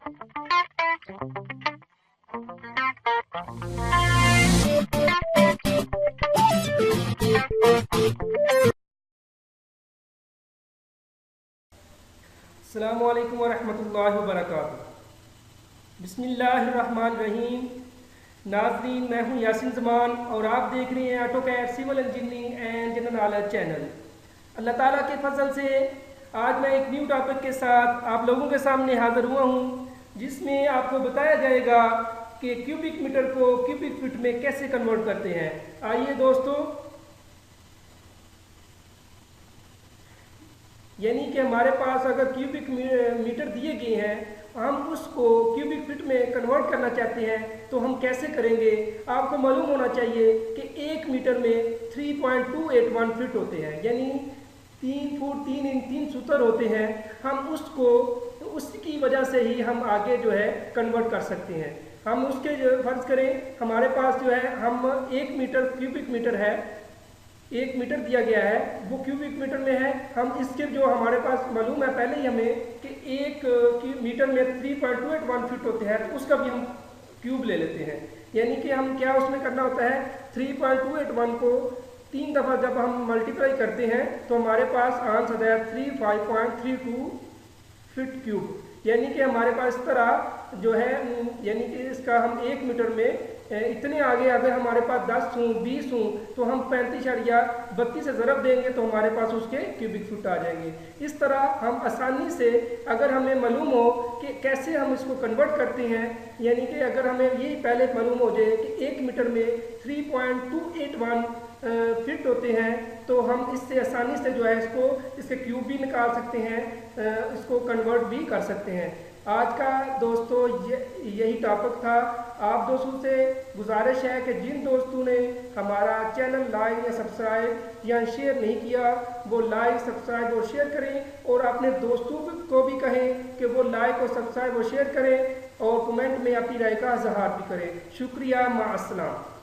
अस्सलामुअलैकुम वरहमतुल्लाहि वबरकातुहू। बिस्मिल्लाहिर्रहमानिर्रहीम। नाज़रीन, मैं हूं यासिन ज़मान और आप देख रहे हैं AutoCAD civil engineering and general knowledge channel. अल्लाह ताला के फजल से आज मैं एक न्यू टॉपिक के साथ आप लोगों के सामने हाज़िर हुआ हूं, जिसमें आपको बताया जाएगा कि क्यूबिक मीटर को क्यूबिक फीट में कैसे कन्वर्ट करते हैं। आइए दोस्तों, यानी कि हमारे पास अगर क्यूबिक मीटर दिए गए हैं, हम उसको क्यूबिक फीट में कन्वर्ट करना चाहते हैं तो हम कैसे करेंगे। आपको मालूम होना चाहिए कि 1 मीटर में 3.281 फीट होते हैं, यानी 3 फुट 3 इंच 3 सूत्र होते हैं। हम उसको उसकी वजह से ही हम आगे जो है कन्वर्ट कर सकते हैं। हम उसके फर्ज करें हमारे पास जो है हम 1 मीटर क्यूबिक मीटर है, 1 मीटर दिया गया है, वो क्यूबिक मीटर में है। हम इसके जो हमारे पास मालूम है पहले ही हमें कि 1 मीटर में 3.281 फीट होते हैं, तो उसका भी हम क्यूब ले लेते हैं। यानी कि हम क्या उसमें करना होता है, 3.281 को 3 दफ़ा जब हम मल्टीप्लाई करते हैं तो हमारे पास आंसर है 35.32 फीट क्यूब। यानी कि हमारे पास इस तरह जो है, यानी कि इसका हम 1 मीटर में इतने आगे अगर हमारे पास 10 हों 20 हों तो हम 35.32 से ज़रब देंगे तो हमारे पास उसके क्यूबिक फुट आ जाएंगे। इस तरह हम आसानी से, अगर हमें मालूम हो कि कैसे हम इसको कन्वर्ट करते हैं, यानी कि अगर हमें यही पहले मालूम हो जाए कि 1 मीटर में 3.281 फिट होते हैं, तो हम इससे आसानी से जो है इसके क्यूब भी निकाल सकते हैं, इसको कन्वर्ट भी कर सकते हैं। आज का दोस्तों यही टॉपिक था। आप दोस्तों से गुजारिश है कि जिन दोस्तों ने हमारा चैनल लाइक या सब्सक्राइब या शेयर नहीं किया, वो लाइक सब्सक्राइब और शेयर करें, और अपने दोस्तों को भी कहें कि वो लाइक और सब्सक्राइब और शेयर करें, और कमेंट में अपनी राय का इज़हार भी करें। शुक्रिया, मा अस्सलाम।